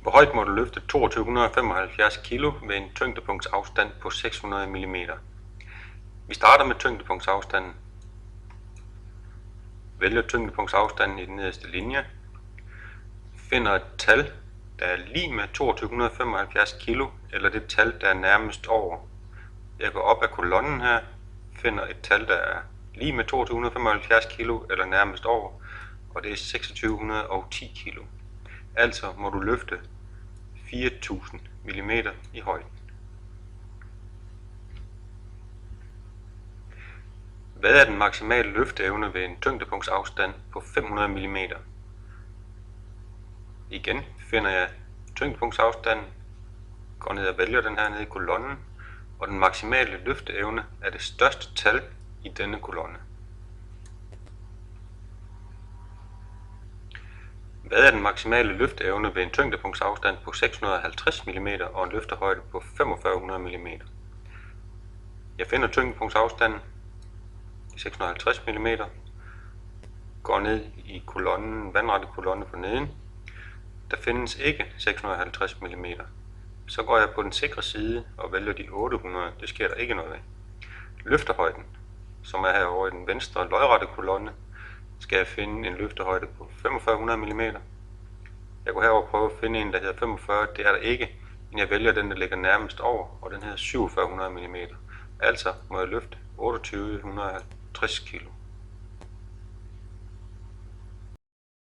Hvor højt må du løfte 2275 kg ved en tyngdepunktsafstand på 600 mm. Vi starter med tyngdepunktsafstanden. Vælger tyngdepunktsafstanden i den nederste linje. Finder et tal, der er lig med 2275 kg, eller det tal, der er nærmest over. Jeg går op ad kolonnen her, finder et tal, der er lig med 2275 kg, eller nærmest over, og det er 2610 kg. Altså må du løfte 4000 mm i højden. Hvad er den maksimale løfteevne ved en tyngdepunktsafstand på 500 mm? Igen finder jeg tyngdepunktsafstanden, går ned og vælger den her nede i kolonnen, og den maksimale løfteevne er det største tal i denne kolonne. Hvad er den maksimale løfteevne ved en tyngdepunktsafstand på 650 mm og en løftehøjde på 4500 mm? Jeg finder tyngdepunktsafstanden i 650 mm, går ned i kolonnen, vandrette kolonne for neden. Der findes ikke 650 mm. Så går jeg på den sikre side og vælger de 800. Det sker der ikke noget af. Løftehøjden, som er herovre i den venstre lodrette kolonne, skal jeg finde en løftehøjde på 4500 mm. Jeg går herover og prøver at finde en, der hedder 45. Det er der ikke, men jeg vælger den, der ligger nærmest over, og den hedder 4700 mm. Altså må jeg løfte 2850 kg.